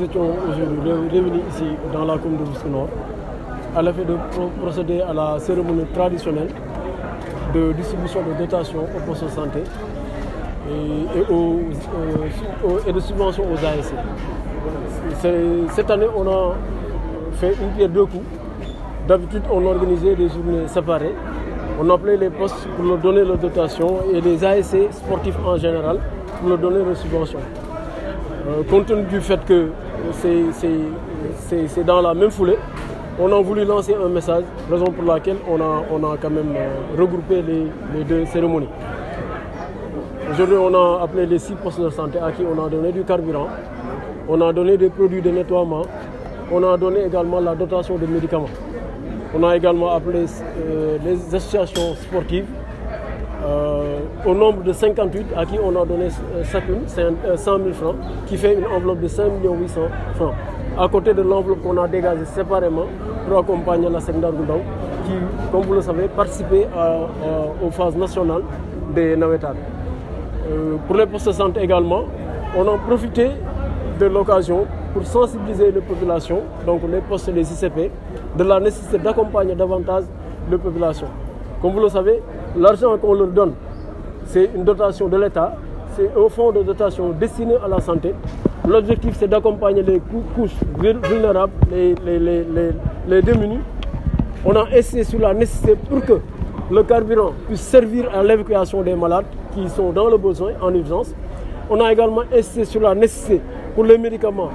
nous étions aujourd'hui réunis ici dans la commune de Rufisque Nord à l'effet de procéder à la cérémonie traditionnelle de distribution de dotations aux postes de santé et de subventions aux ASC. Cette année, on a fait une pierre deux coups. D'habitude, on organisait des journées séparées. On appelait les postes pour leur donner leurs dotations et les ASC sportifs en général pour leur donner leurs subventions. Compte tenu du fait que c'est dans la même foulée, on a voulu lancer un message, raison pour laquelle on a quand même regroupé les deux cérémonies. Aujourd'hui, on a appelé les 6 postes de santé à qui on a donné du carburant, on a donné des produits de nettoiement, on a donné également la dotation de médicaments. On a également appelé les associations sportives au nombre de 58 à qui on a donné chacune 100 000 francs, qui fait une enveloppe de 5 800 000 francs. À côté de l'enveloppe qu'on a dégagée séparément pour accompagner la Secndar Goundao, qui, comme vous le savez, participait aux phases nationales des Nawetan. Pour les postes de santé également, on a profité de l'occasion pour sensibiliser les populations, donc les postes et les ICP, de la nécessité d'accompagner davantage les populations. Comme vous le savez, l'argent qu'on leur donne, c'est une dotation de l'État, c'est un fonds de dotation destiné à la santé. L'objectif, c'est d'accompagner les couches vulnérables, les démunis. On a insisté sur la nécessité pour que le carburant puisse servir à l'évacuation des malades qui sont dans le besoin en urgence. On a également insisté sur la nécessité pour les médicaments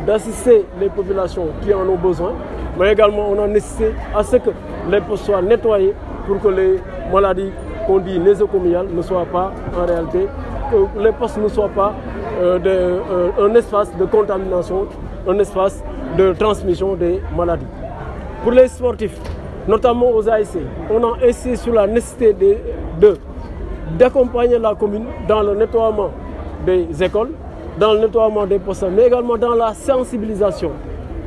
d'assister les populations qui en ont besoin, mais également on a nécessité à ce que les postes soient nettoyés pour que les maladies qu'on dit nosocomiales ne soient pas en réalité, que les postes ne soient pas un espace de contamination, un espace de transmission des maladies. Pour les sportifs, notamment aux ASC, on a insisté sur la nécessité d'accompagner la commune dans le nettoiement des écoles, dans le nettoiement des postes, mais également dans la sensibilisation.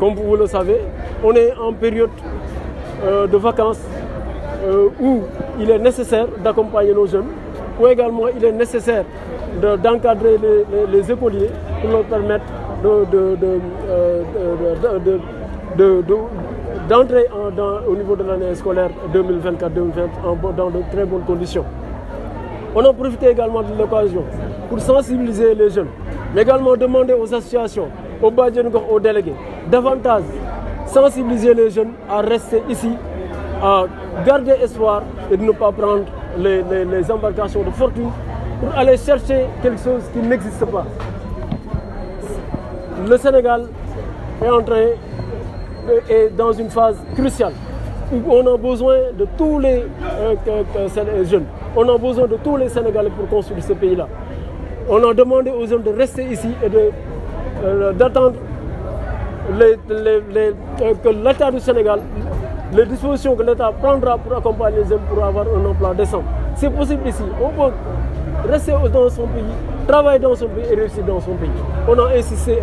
Comme vous le savez, on est en période de vacances où il est nécessaire d'accompagner nos jeunes, où également il est nécessaire d'encadrer les écoliers pour leur permettre d'entrer au niveau de l'année scolaire 2024-2020 dans de très bonnes conditions. On a profité également de l'occasion pour sensibiliser les jeunes, mais également demander aux associations, aux badjans, aux délégués, davantage sensibiliser les jeunes à rester ici, à garder espoir et de ne pas prendre les embarcations de fortune pour aller chercher quelque chose qui n'existe pas. Le Sénégal est dans une phase cruciale où on a besoin de tous les jeunes. On a besoin de tous les Sénégalais pour construire ce pays-là. On a demandé aux jeunes de rester ici et d'attendre que l'État du Sénégal, les dispositions que l'État prendra pour accompagner les jeunes pour avoir un emploi décent. C'est possible ici. On peut rester dans son pays, travailler dans son pays et réussir dans son pays. On a insisté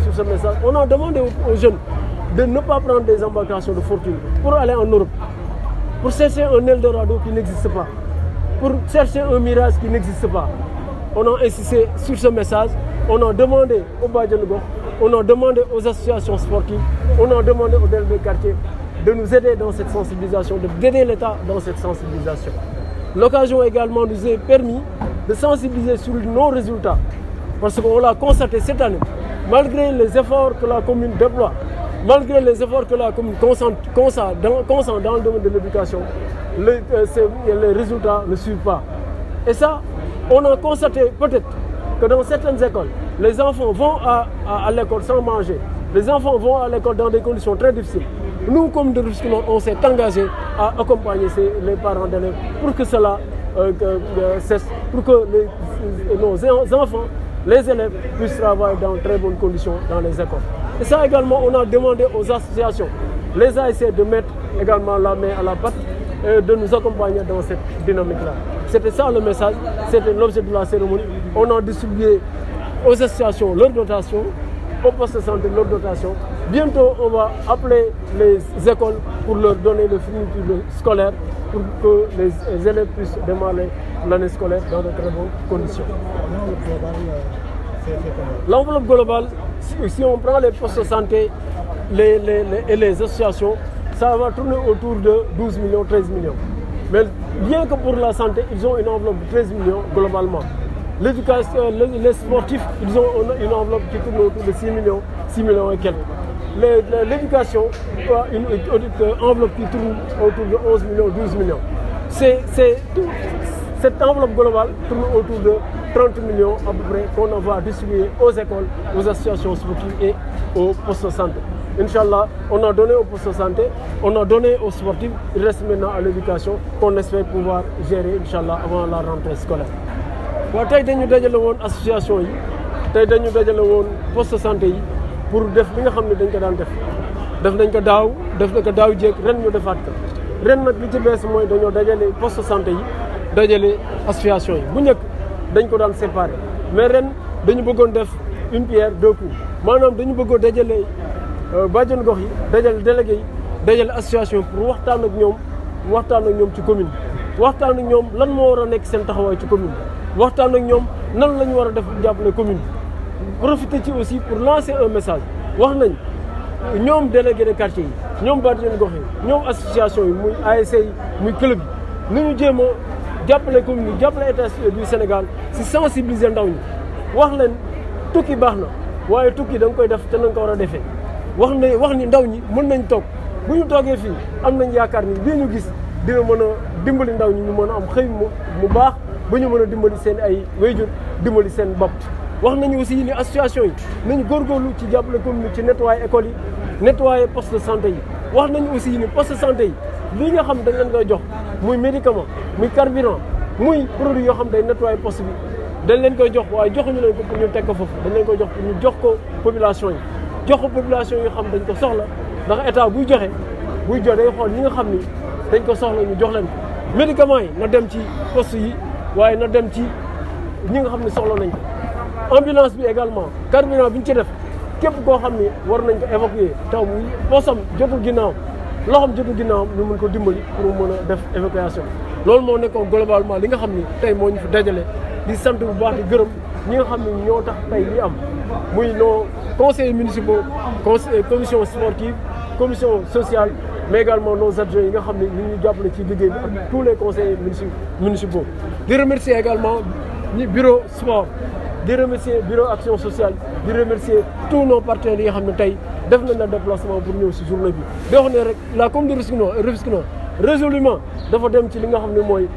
sur ce message. On a demandé aux jeunes de ne pas prendre des embarcations de fortune pour aller en Europe, pour chercher un Eldorado qui n'existe pas, pour chercher un mirage qui n'existe pas. On a insisté sur ce message. On a demandé aux Badjanougo, on a demandé aux associations sportives, on a demandé aux délégués de quartier de nous aider dans cette sensibilisation, d'aider l'État dans cette sensibilisation. L'occasion également nous a permis de sensibiliser sur nos résultats. Parce qu'on l'a constaté cette année, malgré les efforts que la commune déploie, malgré les efforts que la commune concentre dans le domaine de l'éducation, les résultats ne suivent pas. Et ça, on a constaté peut-être que dans certaines écoles, les enfants vont à l'école sans manger. Les enfants vont à l'école dans des conditions très difficiles. Nous, comme de Rufisque Nord, on s'est engagé à accompagner les parents d'élèves pour que cela cesse, pour que nos enfants, les élèves, puissent travailler dans de très bonnes conditions dans les écoles. Et ça également, on a demandé aux associations, les ASC, de mettre également la main à la pâte et de nous accompagner dans cette dynamique-là. C'était ça le message, c'était l'objet de la cérémonie. On a distribué aux associations leurs dotations, aux postes de santé leurs dotations. Bientôt, on va appeler les écoles pour leur donner le fourniture scolaire pour que les élèves puissent démarrer l'année scolaire dans de très bonnes conditions. L'enveloppe globale, si on prend les postes de santé et les associations, ça va tourner autour de 12 millions, 13 millions. Mais bien que pour la santé, ils ont une enveloppe de 13 millions globalement. L'éducation, les sportifs, ils ont une enveloppe qui tourne autour de 6 millions et quelques. L'éducation, une enveloppe qui tourne autour de 11 millions, 12 millions. Cette enveloppe globale tourne autour de 30 millions à peu près qu'on va distribuer aux écoles, aux associations sportives et aux postes de santé. Inch'Allah, on a donné aux postes de santé, on a donné aux sportifs, il reste maintenant à l'éducation qu'on espère pouvoir gérer, Inch'Allah, avant la rentrée scolaire. Waaw tey dañu dajale woon association yi tey dañu dajale woon poste de santé yi pour def li nga xam ne dañ ko daan def nañ ko daaw jéeg ren ñu defaat ko ren nag li ci bees mooy dañoo dajale poste de santé yi dajale association yi bu njëkk dañ ko daan séparer mais ren dañu bëggoon def une pierre deux coups maanaam dañu bëggoon dajale bàjjenu gox yi dajale délégué yi dajale association pour waxtaan ak ñoom ci commune waxtaan ak ñoom lan moo war a nekk seen taxawaay ci commune waxtaan ak ñoom nan la ñu war a def jàppale commune profiter ci aussi pour lancer un message wax nañ ñoom délégué de quartier yi ñoom bàjjenu gox yi ñoom association yi muy ASC yi muy club yi ni ñu jéem a jàppale commune yi jàppale état du Sénégal si sensibiliser ndaw ñi wax leen tukki baax na waaye tukki da nga koy def te na nga ko war a defee wax ni ndaw ñi mën nañ toog bu ñu toogee fii am nañ yaakaar ni lii ñu gis dina mën a dimbali ndaw ñi ñu mën a am xëy mu baax ba ñu mën a dimbali seen ay wayjur dimbali seen bopp. wax nañu aussi ni association yi nañu góorgóorlu ci jàppale commune ci nettoyer école yi nettoyer poste de santé yi wax nañu aussi ni poste de santé yi lii nga xam dañ leen koy jox muy médicament muy carburant muy produit yoo xam day nettoyer poste bi dañ leen koy jox waaye joxuñu leen ko pour ñu teg ko foofu dañ leen koy jox pour ñu jox ko population yi jox ko population yi xam dañ ko soxla ndax état buy joxe day xool ñi nga xam ni dañ ko soxla ñu jox leen ko médicament yi na dem ci poste yi waaye na dem ci ñi nga xam ne soxla nañ ko ambulance bi également carburant bi ñu ci def képp koo xam ni war nañ ko évacuer taw muy posam jotul ginnaaw loxoom jotul ginnaawam ñu mën ko dimbali pour mën a def évacuation loolu moo nekkoon globalement li nga xam ni tey moo ñu fi dajale di sant bu baax di gërëm ñi nga xam ne ñoo tax tey li am muy nos conseillers municipaux commission sportive commission sociale mais également nos adjoints yi nga xam ne ñu ngi jàppale ci liggéey bi ak tous les conseillers municipaux di remercier également ñi bureau sport di remercier bureau action sociale di remercier tous nos partenaires yi nga xam ne tey def nañ la déplacement pour ñëw si journée bi di wax ne rek la commune de Rufisque Nord résolument dafa dem ci li nga xam ne mooy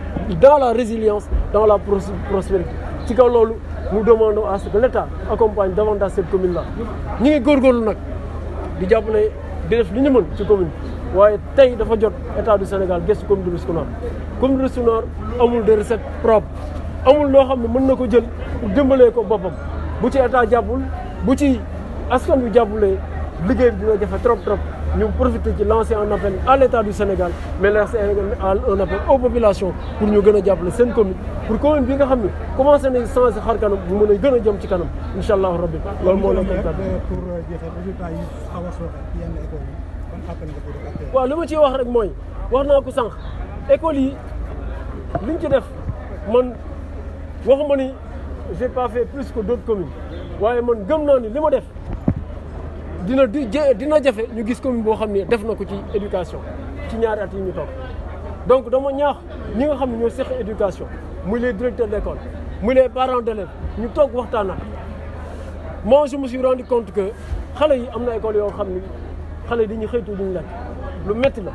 dans la résilience dans la prospérité ci kaw loolu nous demandons à ce que l'État accompagne davantage cette commune là ñi ngi góorgóorlu nag di jàppale di def li ñu mën ci commune waaye tey dafa jot état du Sénégal gëstu commune de Rufisque Nord commune de Rufisque Nord amul de recette propre amul loo xam ne mën na ko jël pour dimbalee ko boppam bu ci état jàppul bu ci askan wi jàppulee liggéey bi dina jafe trop ñu profiter ci lancer un appel à l'état du Sénégal mais lancer un appel aux populations pour ñu gën a jàppale seen commune pour commune bi nga xam ne commencé nañ changer xar kanam ñu mën a gën a jëm ci kanam incha allahu rabbi loolu moo la ko pour jeexal résultat yi xaw a sooxe ci yenn école yi kon appel nga ko waaw li ma ciy wax rek mooy wax naa ko sànq école yi liñ ci def man waxuma ni j'ai pas fait plus que d'autres communes waaye man gëm naa ni li ma def dina jafe ñu gis commune boo xam ne def na ko ci éducation ci ñaari at yi ñu toog donc dama ñaax ñi nga xam ne ñoo seq éducation muy les directeurs d'école muy les parents d'élèves ñu toog waxtaan ak moi je me suis rendu compte que xale yi am na école yoo xam ne xale yi dañuy xëytu duñu lekk lu métti la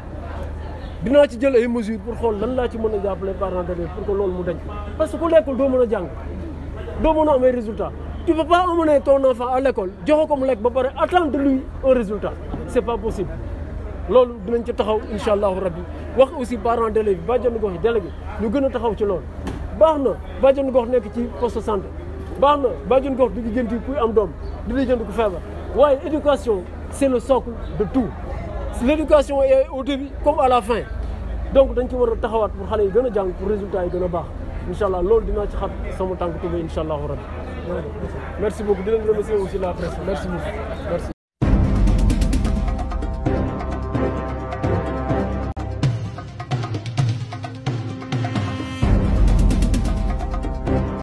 dinaa ci jël ay mesures pour xool lan laa ci mën a jàppale parents d'élèves pour que loolu mu dañ parce que ku lekkul doo mën a jàng doo mën a am ay résultats tu peux pas emmener ton enfant à l'école joxo ko mu lekk ba pare attendre de lui un résultat c'est pas possible loolu dinañ ci taxaw incha allahu rabbi wax aussi parents d'élèves yi bàjjenu gox yi délégué ñu gën a taxaw ci loolu baax na bàjjenu gox nekk ci poste de santé baax na bàjjenu gox di lijjanti kuy am doom di lijjanti ku feebar waaye éducation c'est le socle de tout l'éducation est au début comme à la fin donc dañ ci war a taxawaat pour xale yi gën a jàng pour résultat yi gën a baax incha allah loolu dinaa ci xam sama tànk tuba incha allahu rabbi merci beaucoup di leen remercier aussi la presse merci beaucoup merci